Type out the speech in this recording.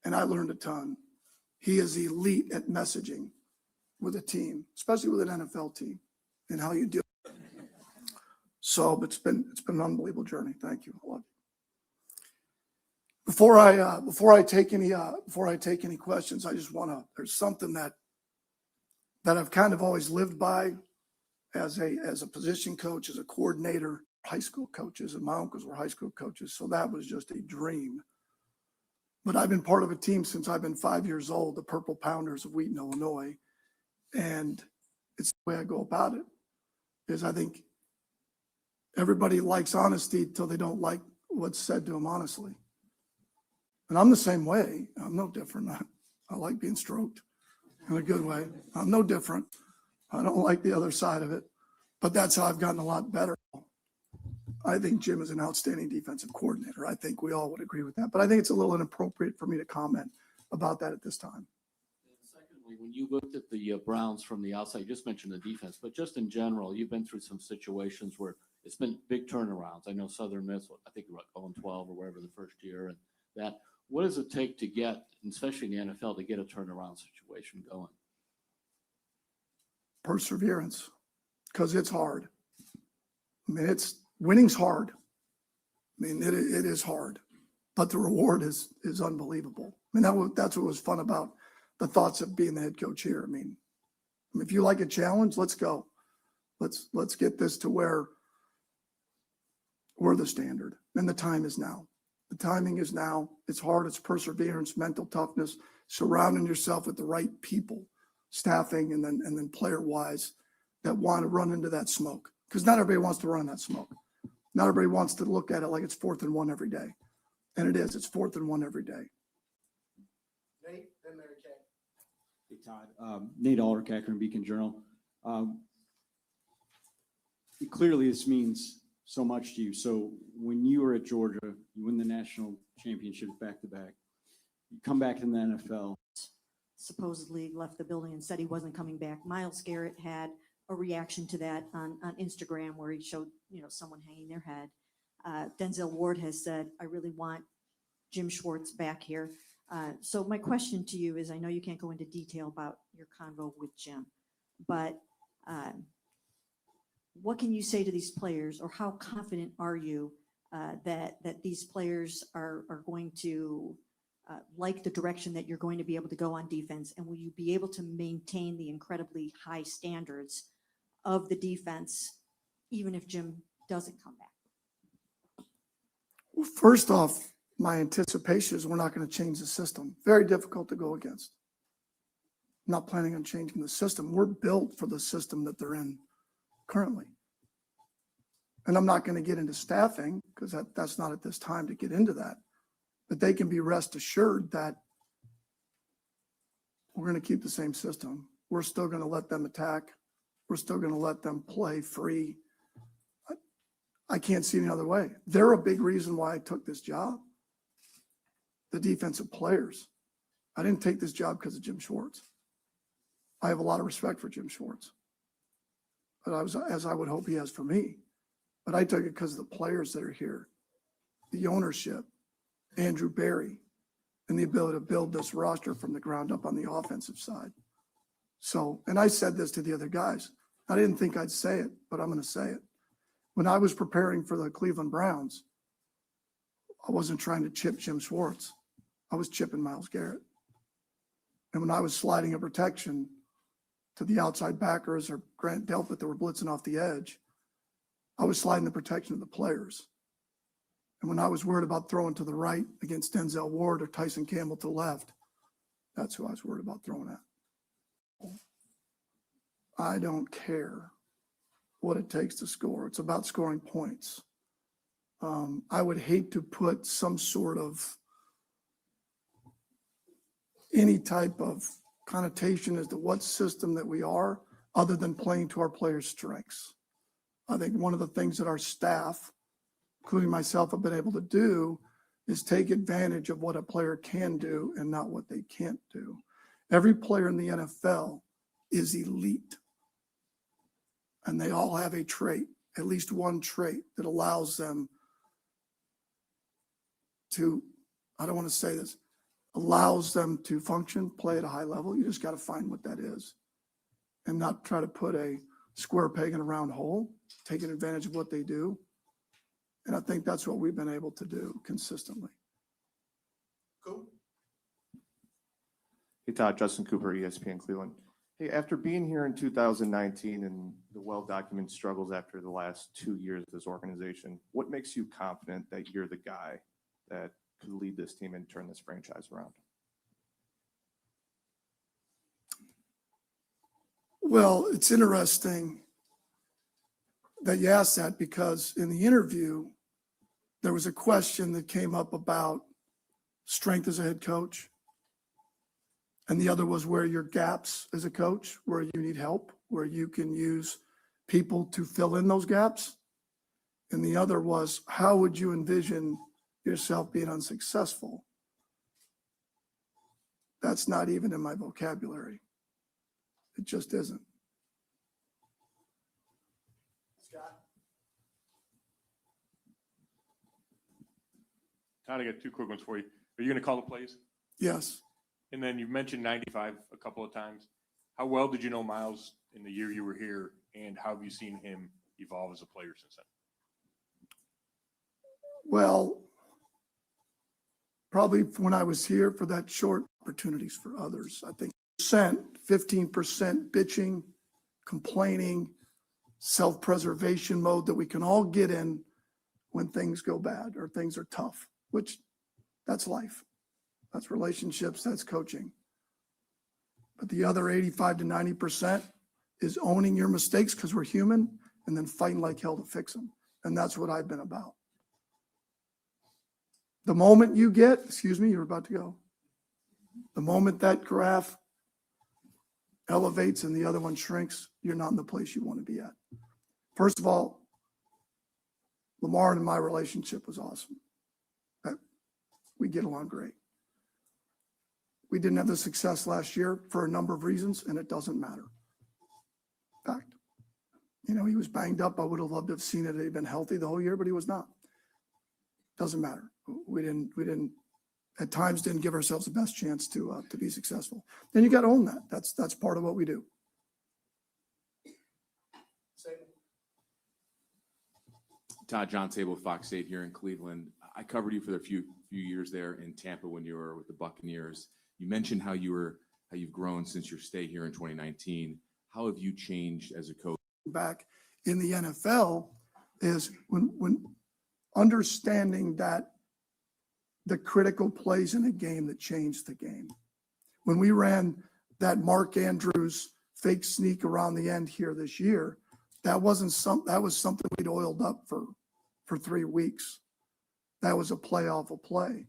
and I learned a ton. He is elite at messaging with a team, especially with an NFL team, and how you deal. So it's been an unbelievable journey. Thank you. I love you. Before I take any questions, I just want to. There's something that I've kind of always lived by as a position coach, as a coordinator, high school coaches, and my uncles were high school coaches, so that was just a dream. But I've been part of a team since I've been 5 years old, the Purple Pounders of Wheaton, Illinois, and it's the way I go about it. Is I think everybody likes honesty till they don't like what's said to them honestly. And I'm the same way. I'm no different. I like being stroked in a good way. I'm no different. I don't like the other side of it, but that's how I've gotten a lot better. I think Jim is an outstanding defensive coordinator. I think we all would agree with that, but I think it's a little inappropriate for me to comment about that at this time. And secondly, when you looked at the Browns from the outside, you just mentioned the defense, but just in general, you've been through some situations where it's been big turnarounds. I know Southern Miss, I think you were 0-12 or whatever the first year, and that. What does it take to get, especially in the NFL, to get a turnaround situation going? Perseverance, because it's hard. I mean, winning's hard. I mean, it is hard, but the reward is unbelievable. I mean, that's what was fun about the thoughts of being the head coach here. I mean, if you like a challenge, let's go. Let's get this to where we're the standard, and the time is now. The timing is now. It's hard. It's perseverance, mental toughness, surrounding yourself with the right people, staffing, and then player-wise that want to run into that smoke. Because not everybody wants to run that smoke. Not everybody wants to look at it like it's 4th and 1 every day. And it is. It's 4th and 1 every day. Nate, then Mary Kay. Hey, Todd. Nate Alder, Akron Beacon Journal. Clearly, this means so much to you. So when you were at Georgia, you win the national championship back-to-back. You come back in the NFL. Supposedly left the building and said he wasn't coming back. Myles Garrett had a reaction to that on Instagram where he showed, someone hanging their head. Denzel Ward has said, I really want Jim Schwartz back here. So my question to you is, I know you can't go into detail about your convo with Jim, but what can you say to these players, or how confident are you that these players are going to like the direction that you're going to be able to go on defense? And will you be able to maintain the incredibly high standards of the defense, even if Jim doesn't come back? Well, first off, my anticipation is we're not going to change the system. Very difficult to go against. I'm not planning on changing the system. We're built for the system that they're in currently. And I'm not going to get into staffing because that's not at this time to get into that. But they can be rest assured that we're going to keep the same system. We're still going to let them attack. We're still going to let them play free. I can't see any other way. They're a big reason why I took this job. The defensive players. I didn't take this job because of Jim Schwartz. I have a lot of respect for Jim Schwartz, but as I would hope he has for me. But I took it because of the players that are here, the ownership, Andrew Berry, and the ability to build this roster from the ground up on the offensive side. So, and I said this to the other guys. I didn't think I'd say it, but I'm going to say it. When I was preparing for the Cleveland Browns, I wasn't trying to chip Jim Schwartz. I was chipping Myles Garrett. And when I was sliding a protection to the outside backers or Grant Delpit that were blitzing off the edge, I was sliding the protection of the players. And when I was worried about throwing to the right against Denzel Ward or Tyson Campbell to the left, that's who I was worried about throwing at. I don't care what it takes to score. It's about scoring points. I would hate to put some sort of any type of connotation as to what system that we are other than playing to our players' strengths. I think one of the things that our staff, including myself, have been able to do is take advantage of what a player can do and not what they can't do. Every player in the NFL is elite. And they all have a trait, at least one trait that allows them to, I don't want to say this, allows them to function, play at a high level. You just got to find what that is and not try to put a square peg in a round hole, taking advantage of what they do. And I think that's what we've been able to do consistently. Cool. Hey Todd, Justin Cooper, ESPN Cleveland. Hey, after being here in 2019 and the well-documented struggles after the last 2 years of this organization, what makes you confident that you're the guy that could lead this team and turn this franchise around? Well, it's interesting that you asked that because in the interview, there was a question that came up about strength as a head coach. And the other was where are your gaps as a coach, where you need help, where you can use people to fill in those gaps. And the other was, how would you envision yourself being unsuccessful? That's not even in my vocabulary. It just isn't. Scott? Todd, I got two quick ones for you. Are you going to call the plays? Yes. And then you've mentioned 95 a couple of times. How well did you know Myles in the year you were here, and how have you seen him evolve as a player since then? Well, probably when I was here for that short opportunities for others. I think 15% bitching, complaining, self-preservation mode that we can all get in when things go bad or things are tough, which that's life. That's relationships, that's coaching. But the other 85 to 90% is owning your mistakes because we're human and then fighting like hell to fix them. And that's what I've been about. The moment you get, excuse me, you're about to go. The moment that graph elevates and the other one shrinks, you're not in the place you want to be at. First of all, Lamar and my relationship was awesome. We get along great. We didn't have the success last year for a number of reasons, and it doesn't matter. In fact, he was banged up. I would have loved to have seen it. He'd been healthy the whole year, but he was not. Doesn't matter. We didn't at times didn't give ourselves the best chance to be successful. Then you got to own that. That's part of what we do. Same. Todd, John Table, Fox 8 here in Cleveland. I covered you for a few years there in Tampa when you were with the Buccaneers. You mentioned how you've grown since your stay here in 2019. How have you changed as a coach? Back in the NFL is when understanding that the critical plays in a game that changed the game. When we ran that Mark Andrews fake sneak around the end here this year, that was something we'd oiled up for 3 weeks. That was a play off a play.